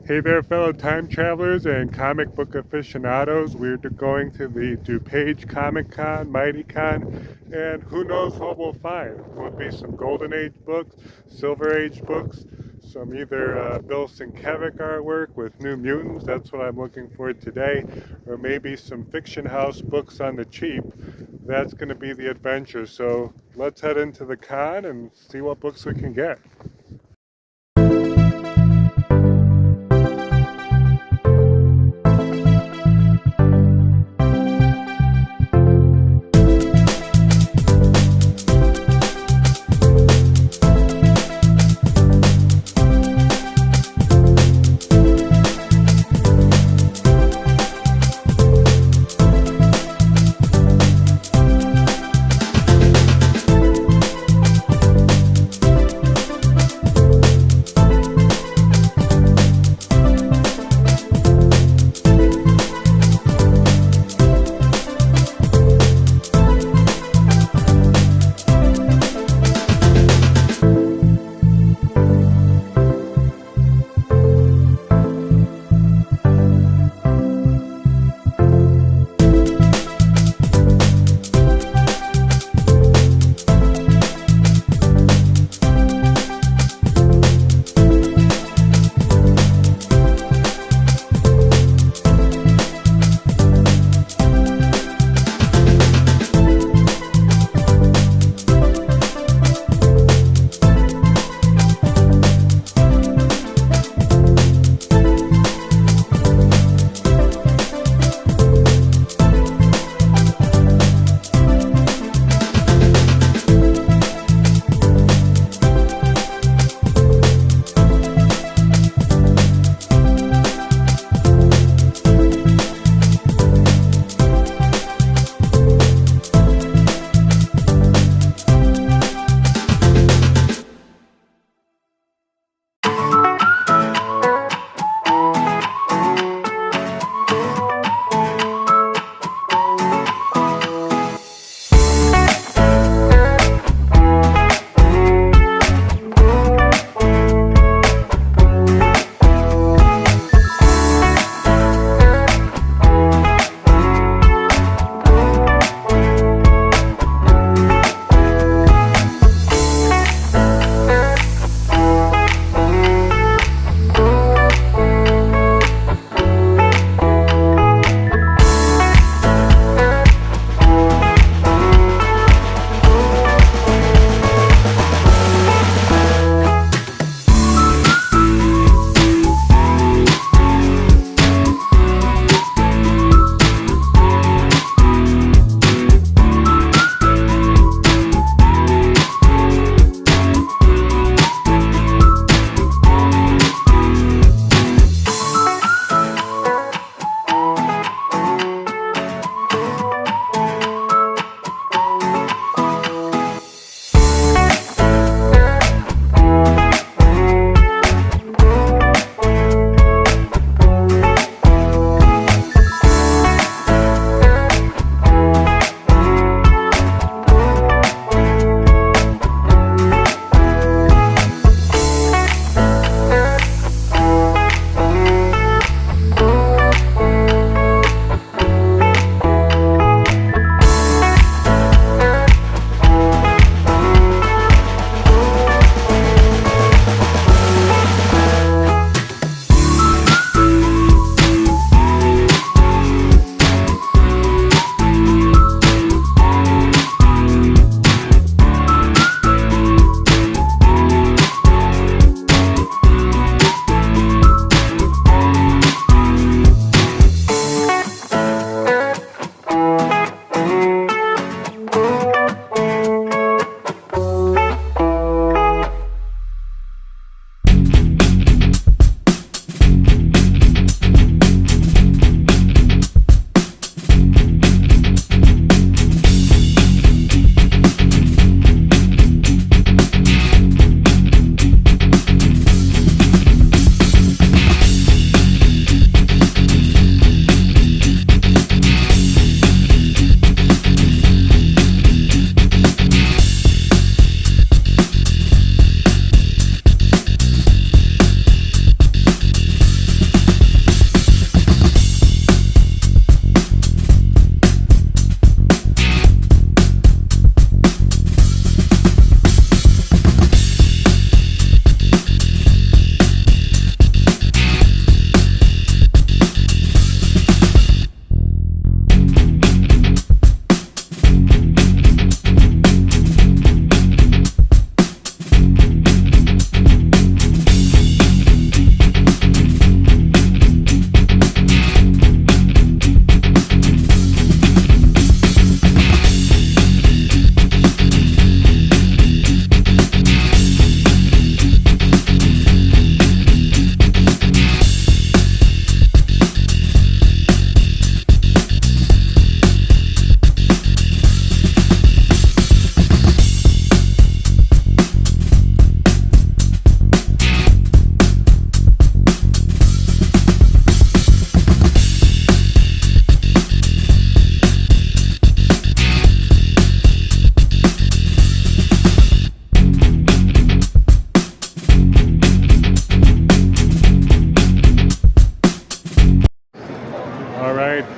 Hey there, fellow time travelers and comic book aficionados. We're going to the DuPage Comic Con, Mighty Con, and who knows what we'll find. Will be some Golden Age books, Silver Age books, some either Bill Sienkiewicz artwork with New Mutants, that's what I'm looking for today, or maybe some Fiction House books on the cheap. That's going to be the adventure. So let's head into the con and see what books we can get.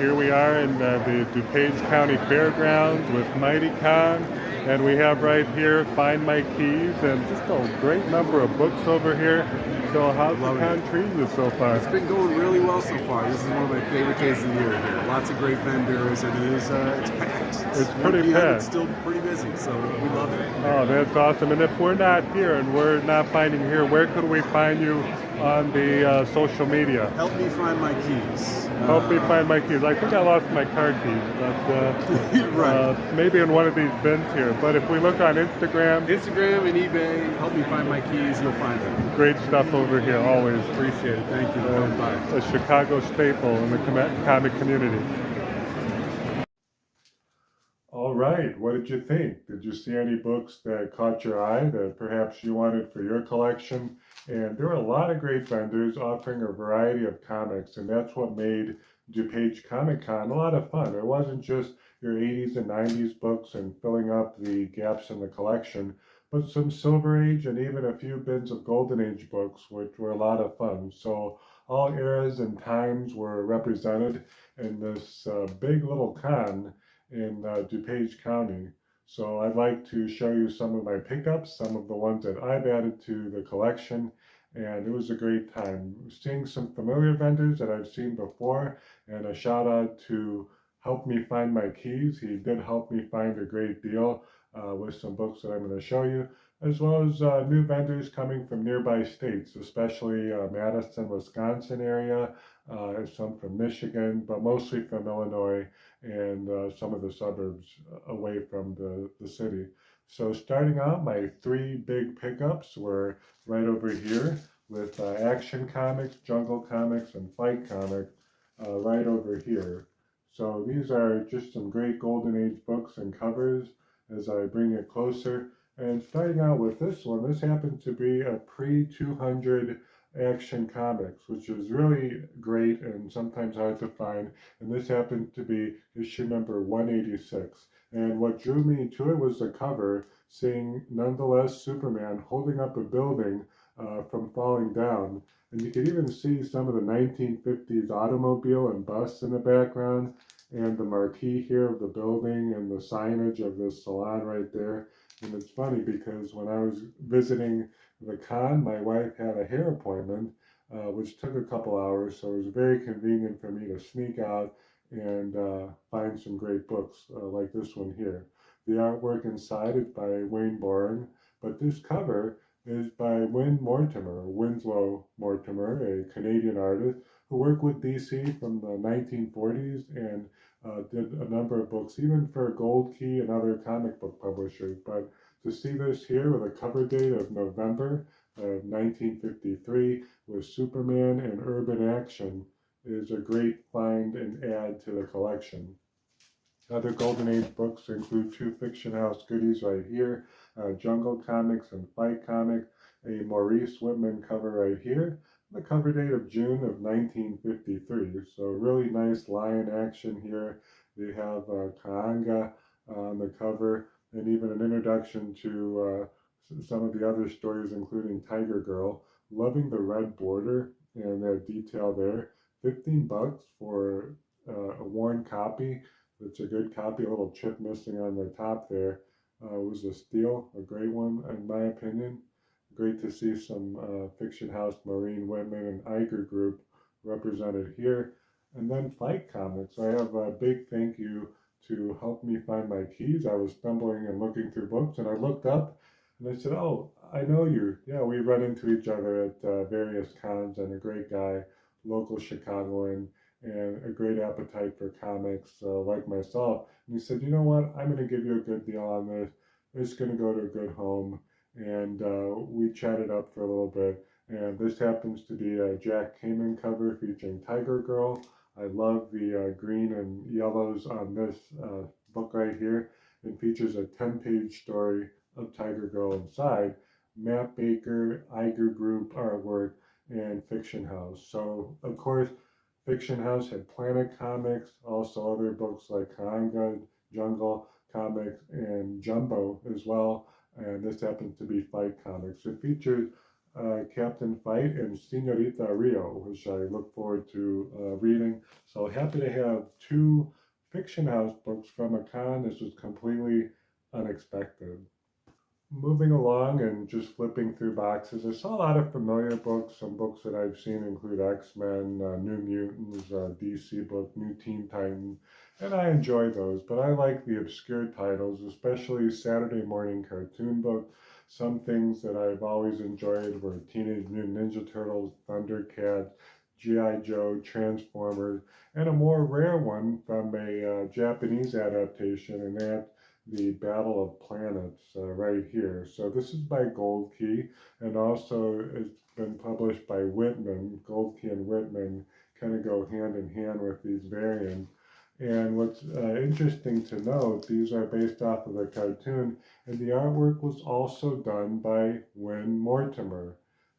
here we are in the DuPage County Fairgrounds with MightyCon, and we have right here Find My Keys, and just a great number of books over here. So how's the con treating you so far? It's been going really well so far. This is one of my favorite days of the year here. Lots of great vendors, and it's packed. It's pretty packed. It's still pretty busy, so we love it. Oh, that's awesome. And if we're not here and we're not finding you here, where could we find you on the social media? Help me find my keys. Help me find my keys. I think I lost my car keys, but right. Maybe in one of these bins here. But if we look on Instagram and eBay, help me find my keys, you'll find them. Great stuff over here, always. Appreciate it. Thank you. A Chicago staple in the comic community. All right, what did you think? Did you see any books that caught your eye that perhaps you wanted for your collection? And there were a lot of great vendors offering a variety of comics, and that's what made DuPage Comic Con a lot of fun. It wasn't just your 80s and 90s books and filling up the gaps in the collection, but some Silver Age and even a few bins of Golden Age books, which were a lot of fun. So all eras and times were represented in this big little con in DuPage County. So I'd like to show you some of my pickups, some of the ones that I've added to the collection, and it was a great time. Seeing some familiar vendors that I've seen before, and a shout out to Help Me Find My Keys. He did help me find a great deal with some books that I'm going to show you, as well as new vendors coming from nearby states, especially Madison, Wisconsin area, some from Michigan, but mostly from Illinois and some of the suburbs away from the city. So starting out, my three big pickups were right over here with Action Comics, Jungle Comics, and Fight Comics right over here. So these are just some great Golden Age books and covers as I bring it closer. And starting out with this one, this happened to be a pre-200 Action Comics, which is really great and sometimes hard to find. And this happened to be issue number 186. And what drew me to it was the cover, seeing nonetheless Superman holding up a building from falling down. And you can even see some of the 1950s automobile and bus in the background, and the marquee here of the building and the signage of the salon right there. And it's funny because when I was visiting the con, my wife had a hair appointment, which took a couple hours, so it was very convenient for me to sneak out and find some great books like this one here. The artwork inside is by Wayne Boren, but this cover is by Winslow Mortimer, a Canadian artist who worked with DC from the 1940s and did a number of books, even for Gold Key and other comic book publishers. But to see this here with a cover date of November of 1953 with Superman and urban action is a great find and add to the collection. Other Golden Age books include two Fiction House goodies right here, Jungle Comics and Fight Comics, a Maurice Whitman cover right here, the cover date of June of 1953. So really nice lion action here. They have Kaanga on the cover, and even an introduction to some of the other stories, including Tiger Girl. Loving the red border and that detail there. $15 for a worn copy. It's a good copy, a little chip missing on the top there. Was a steal, a great one in my opinion. Great to see some Fiction House, Maureen Whitman, and Iger Group represented here. And then Fight Comics. I have a big thank you to Help Me Find My Keys. I was stumbling and looking through books, and I looked up and I said, oh, I know you. Yeah, we run into each other at various cons, and a great guy, local Chicagoan, and a great appetite for comics like myself. And he said, you know what, I'm going to give you a good deal on this. It's going to go to a good home. And we chatted up for a little bit. And this happens to be a Jack Kamen cover featuring Tiger Girl. I love the green and yellows on this book right here. It features a 10-page story of Tiger Girl inside, Matt Baker, Iger Group artwork, and Fiction House. So, of course, Fiction House had Planet Comics, also other books like Kaanga, Jungle Comics, and Jumbo as well. And this happens to be Fight Comics. It features Captain Fight and Senorita Rio, which I look forward to reading. So happy to have two Fiction House books from a con. This was completely unexpected. Moving along and just flipping through boxes, I saw a lot of familiar books. Some books that I've seen include X-Men, New Mutants, DC book, New Teen Titans, and I enjoy those. But I like the obscure titles, especially Saturday morning cartoon books. Some things that I've always enjoyed were Teenage Mutant Ninja Turtles, Thundercats, G.I. Joe, Transformers, and a more rare one from a Japanese adaptation, and that the Battle of Planets right here. So this is by Gold Key, and also it's been published by Whitman. Gold Key and Whitman kind of go hand in hand with these variants. And what's interesting to note, these are based off of a cartoon, and the artwork was also done by Win Mortimer.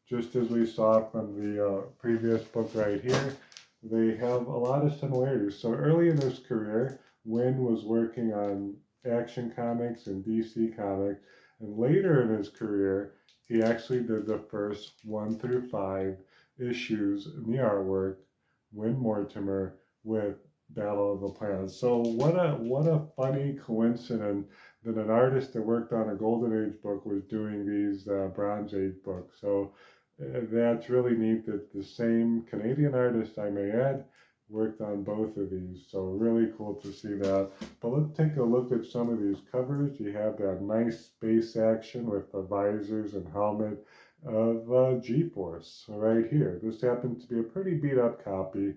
Just as we saw from the previous book right here, they have a lot of similarities. So early in his career, Win was working on Action Comics and DC Comics, and later in his career, he actually did the first 1 through 5 issues in the artwork, Win Mortimer, with Battle of the Planets. So what a funny coincidence that an artist that worked on a Golden Age book was doing these Bronze Age books. So that's really neat that the same Canadian artist, I may add, worked on both of these. So really cool to see that. But let's take a look at some of these covers. You have that nice space action with the visors and helmet of G-Force right here. This happens to be a pretty beat up copy.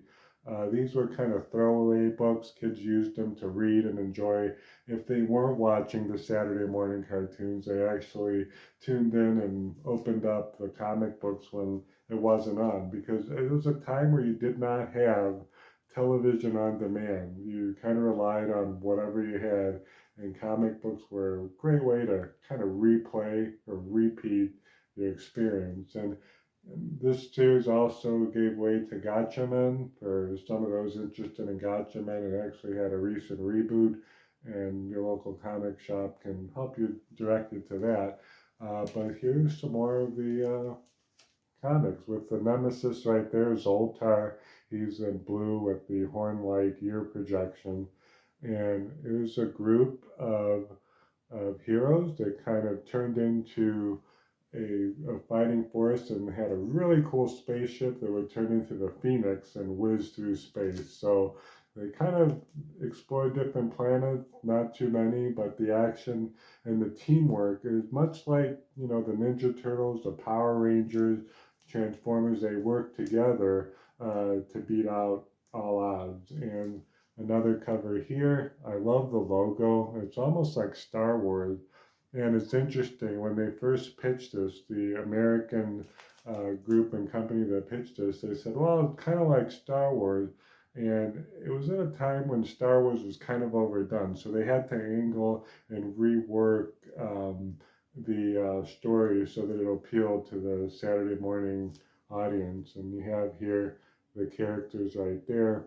These were kind of throwaway books. Kids used them to read and enjoy. If they weren't watching the Saturday morning cartoons, they actually tuned in and opened up the comic books when it wasn't on, because it was a time where you did not have television on demand. You kind of relied on whatever you had, and comic books were a great way to kind of replay or repeat the experience. And this series also gave way to Gatchaman. For some of those interested in Gatchaman, it actually had a recent reboot, and your local comic shop can help you direct you to that. But here's some more of the comics with the nemesis right there, Zoltar. He's in blue with the horn-like ear projection. And it was a group of heroes that kind of turned into a fighting force and had a really cool spaceship that would turn into the Phoenix and whiz through space. So they kind of explored different planets, not too many, but the action and the teamwork is much like, the Ninja Turtles, the Power Rangers, Transformers. They work together to beat out all odds. And another cover here, I love the logo. It's almost like Star Wars. And it's interesting, when they first pitched this, the American group and company that pitched this, they said, well, it's kind of like Star Wars. And it was at a time when Star Wars was kind of overdone. So they had to angle and rework the story so that it'll appeal to the Saturday morning audience. And you have here the characters right there.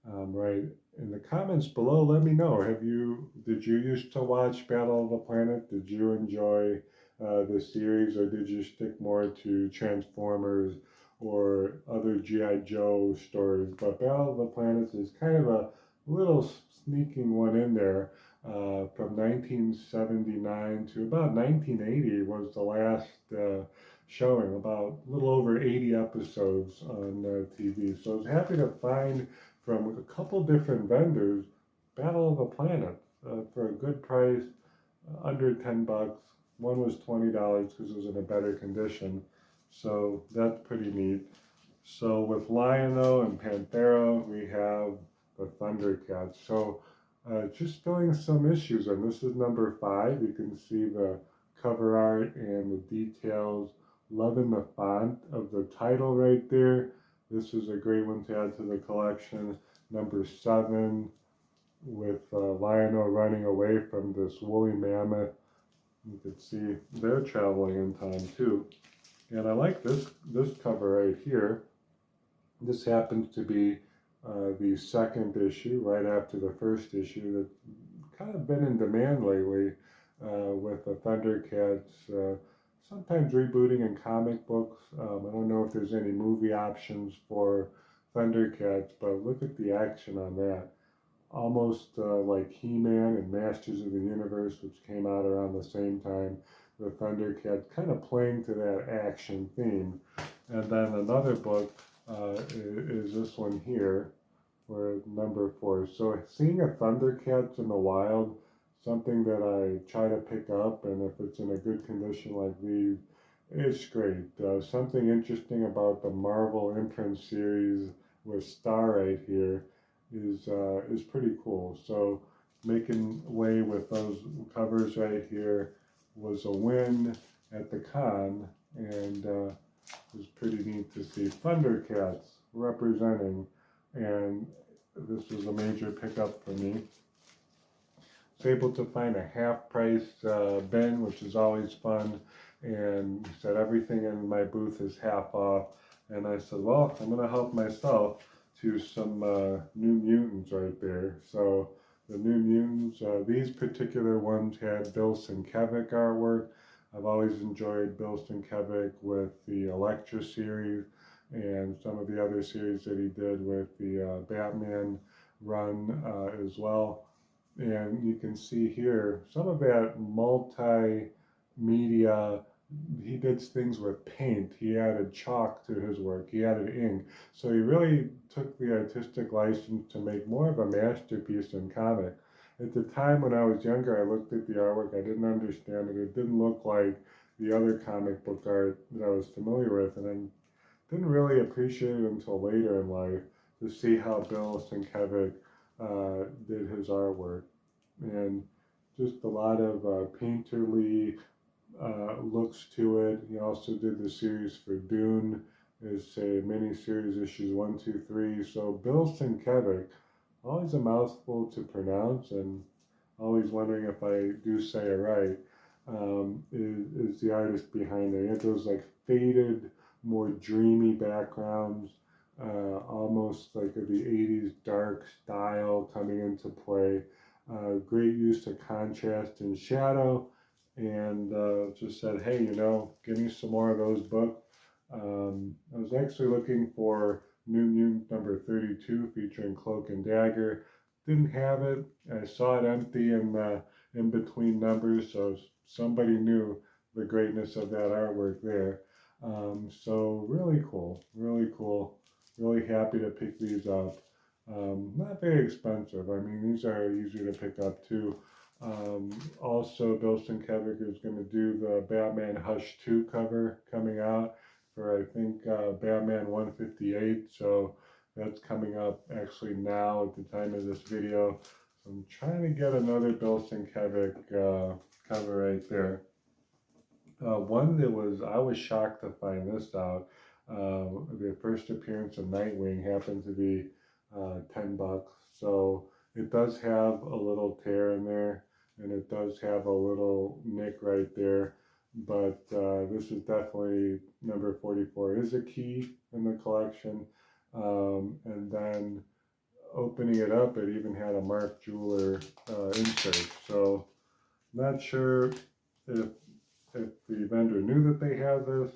Right in the comments below, let me know. Did you used to watch Battle of the Planet? Did you enjoy the series, or did you stick more to Transformers or other G.I. Joe stories? But Battle of the Planets is kind of a little sneaking one in there. From 1979 to about 1980 was the last showing, about a little over 80 episodes on TV. So I was happy to find from a couple different vendors Battle of the Planet for a good price, under 10 bucks. One was $20 because it was in a better condition. So that's pretty neat. So with Lion-O and Panthera, we have the Thundercats. So just filling some issues, and this is number 5. You can see the cover art and the details. Loving the font of the title right there. This is a great one to add to the collection. Number 7, with Lion-O running away from this woolly mammoth. You can see they're traveling in time too. And I like this cover right here. This happens to be the second issue, right after the first issue, that's kind of been in demand lately with the Thundercats sometimes rebooting in comic books. I don't know if there's any movie options for Thundercats, but look at the action on that. Almost like He-Man and Masters of the Universe, which came out around the same time. The Thundercats kind of playing to that action theme. And then another book is this one here, where number 4. So seeing a Thundercats in the wild, something that I try to pick up, and if it's in a good condition like these, it's great. Something interesting about the Marvel imprint series with Star right here is pretty cool. So making way with those covers right here was a win at the con, and it was pretty neat to see Thundercats representing, and this was a major pickup for me. Was able to find a half price bin, which is always fun, and he said everything in my booth is half off, and I said, well, I'm gonna help myself to some New Mutants right there. So the New Mutants, these particular ones had Bill Sienkiewicz artwork. I've always enjoyed Bill Sienkiewicz with the Elektra series and some of the other series that he did with the Batman run as well. And you can see here some of that multimedia. He did things with paint. He added chalk to his work. He added ink. So he really took the artistic license to make more of a masterpiece in comic. At the time when I was younger, I looked at the artwork. I didn't understand it. It didn't look like the other comic book art that I was familiar with, and I didn't really appreciate it until later in life to see how Bill Sienkiewicz did his artwork, and just a lot of painterly looks to it. He also did the series for Dune, is a mini-series issues 1, 2, 3. So Bill Sienkiewicz, always a mouthful to pronounce, and always wondering if I do say it right, is the artist behind it. He had those like faded, more dreamy backgrounds, almost like the 80s dark style coming into play. Great use of contrast and shadow, and just said, hey, give me some more of those books. I was actually looking for New Mutant number 32 featuring Cloak and Dagger. Didn't have it. I saw it empty in between numbers, so somebody knew the greatness of that artwork there. So really cool, really cool. Really happy to pick these up. Not very expensive. I mean, these are easy to pick up too. Also, Bill Sienkiewicz is going to do the Batman Hush 2 cover coming out for, I think, Batman 158. So that's coming up actually now at the time of this video. So I'm trying to get another Bill Sienkiewicz cover right there. One that I was shocked to find this out. The first appearance of Nightwing happened to be $10. So it does have a little tear in there, and it does have a little nick right there. But this is definitely number 44 is a key in the collection. And then opening it up, it even had a Mark Jeweler insert. So not sure if the vendor knew that they had this.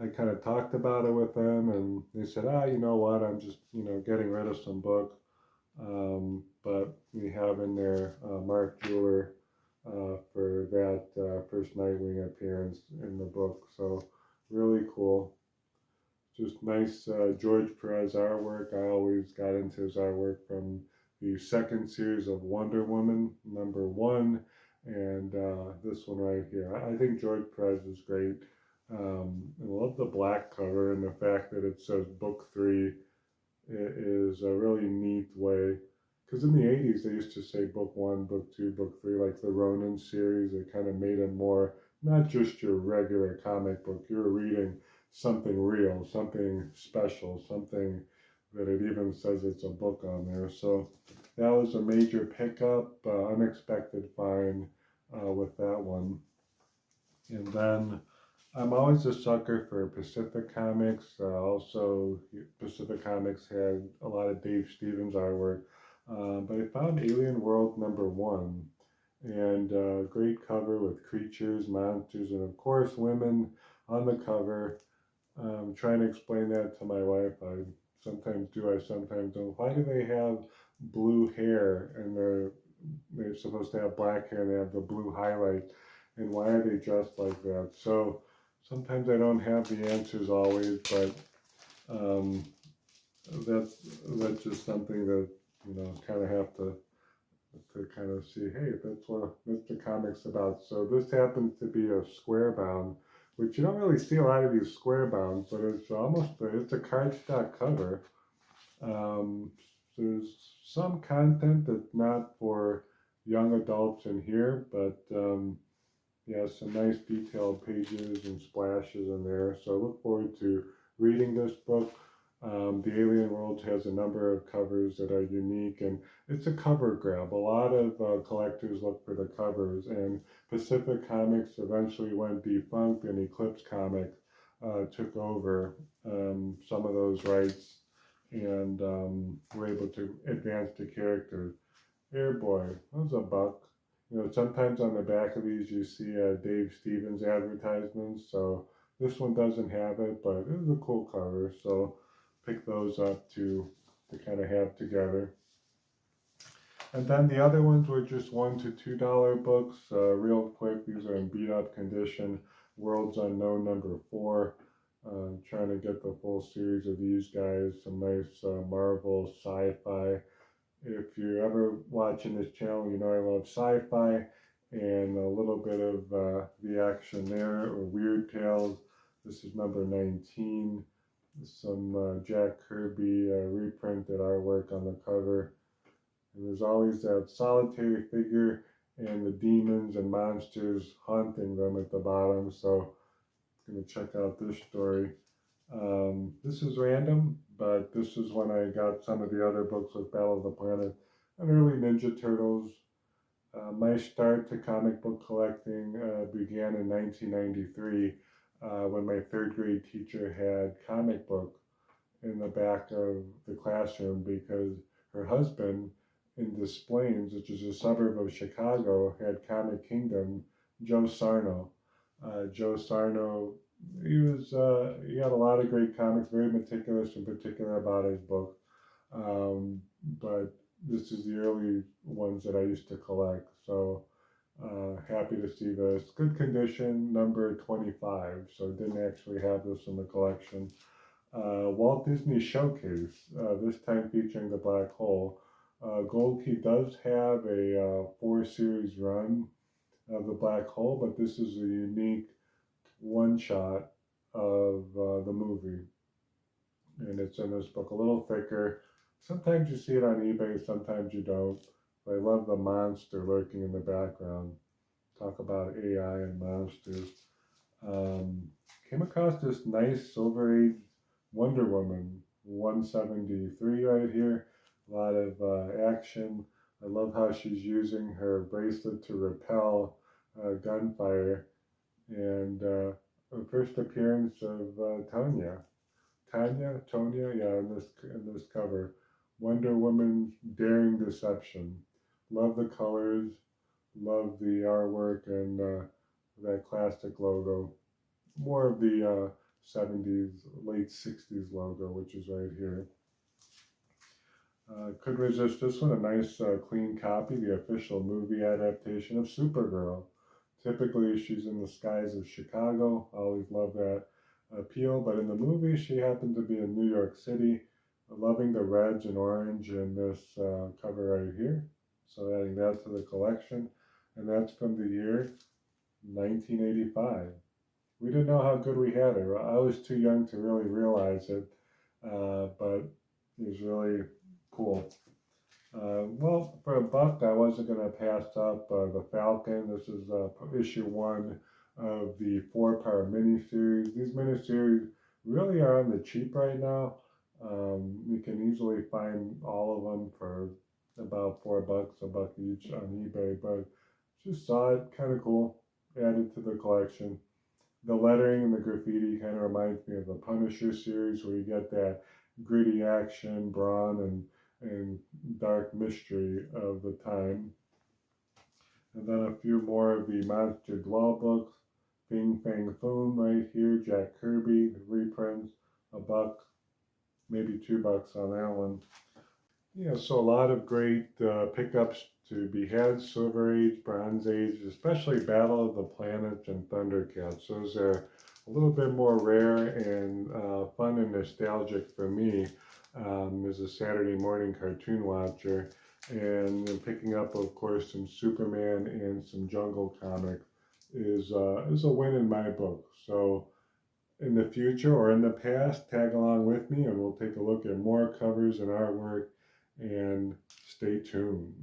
I kind of talked about it with them, and they said, you know what, I'm just, getting rid of some books. But we have in there Mark Jeweler for that first Nightwing appearance in the book. So really cool. Just nice George Perez artwork. I always got into his artwork from the second series of Wonder Woman, number 1, and this one right here. I think George Perez is great. I love the black cover, and the fact that it says book 3 is a really neat way. Because in the 80s, they used to say book 1, book 2, book 3, like the Ronin series. It kind of made it more, not just your regular comic book. You're reading something real, something special, something that it even says it's a book on there. So that was a major pickup, unexpected find with that one. And then I'm always a sucker for Pacific Comics. Also, Pacific Comics had a lot of Dave Stevens artwork. But I found Alien World number 1. and great cover with creatures, monsters, and of course women on the cover. Trying to explain that to my wife. I sometimes do, I sometimes don't. Why do they have blue hair and they're supposed to have black hair and they have the blue highlight? And why are they dressed like that? So sometimes I don't have the answers always, but um, that's that's just something that kind of have to kind of see. Hey, that's the comics about. So this happens to be a square bound, which you don't really see a lot of these square bounds, but it's a cardstock cover. Um, there's some content that's not for young adults in here, but yeah, some nice detailed pages and splashes in there. So I look forward to reading this book. The Alien World has a number of covers that are unique, and it's a cover grab. A lot of collectors look for the covers, and Pacific Comics eventually went defunct, and Eclipse Comics took over some of those rights and were able to advance the characters. Airboy, that was a buck. Sometimes on the back of these you see Dave Stevens advertisements, so this one doesn't have it, but it was a cool cover, so pick those up to kind of have together. And then the other ones were just $1 to $2 books. Real quick, these are in beat up condition. Worlds Unknown #4. Trying to get the full series of these guys. Some nice Marvel sci-fi. If you're ever watching this channel, you know I love sci-fi and a little bit of the action there, or Weird Tales. This is number 19. Some Jack Kirby reprinted artwork on the cover. And there's always that solitary figure and the demons and monsters haunting them at the bottom. So I'm going to check out this story. This is random, but this is when I got some of the other books with Battle of the Planet and early Ninja Turtles. My start to comic book collecting began in 1993 when my third grade teacher had comic book in the back of the classroom because her husband in Des Plaines, which is a suburb of Chicago, had Comic Kingdom, Joe Sarno. Joe Sarno, he had a lot of great comics, very meticulous in particular about his book. But this is the early ones that I used to collect. So happy to see this. Good condition, number 25. So didn't actually have this in the collection. Walt Disney Showcase, this time featuring the Black Hole. Gold Key does have a 4 series run of the Black Hole, but this is a unique one shot of the movie. And it's in this book, a little thicker. Sometimes you see it on eBay, sometimes you don't. But I love the monster lurking in the background. Talk about AI and monsters. Um, Came across this nice Silver Age Wonder Woman 173 right here. A lot of action. I love how she's using her bracelet to repel gunfire. And her first appearance of Tonya, yeah, in this cover. Wonder Woman's daring deception. Love the colors, love the artwork, and that classic logo. More of the 70s, late 60s logo, which is right here. Could resist this one, a nice clean copy, the official movie adaptation of Supergirl. Typically, she's in the skies of Chicago. I always love that appeal, but in the movie, she happened to be in New York City, loving the reds and orange in this cover right here. So adding that to the collection, and that's from the year 1985. We didn't know how good we had it. I was too young to really realize it, but it was really cool. Well, for a buck, I wasn't going to pass up the Falcon. This is issue 1 of the 4-part miniseries. These miniseries really are on the cheap right now. You can easily find all of them for about $4, a buck each on eBay, but just saw it, kind of cool, added to the collection. The lettering and the graffiti kind of reminds me of the Punisher series, where you get that gritty action, brawn, and dark mystery of the time. And then a few more of the Monster Dwell books. Fing Fang Foom right here, Jack Kirby, reprints, $1, maybe $2 on that one. Yeah, so a lot of great pickups to be had. Silver Age, Bronze Age, especially Battle of the Planets and Thundercats. Those are a little bit more rare and fun and nostalgic for me as a Saturday morning cartoon watcher. And then picking up, of course, some Superman and some Jungle comics is a win in my book. So in the future or in the past, tag along with me and we'll take a look at more covers and artwork, and stay tuned.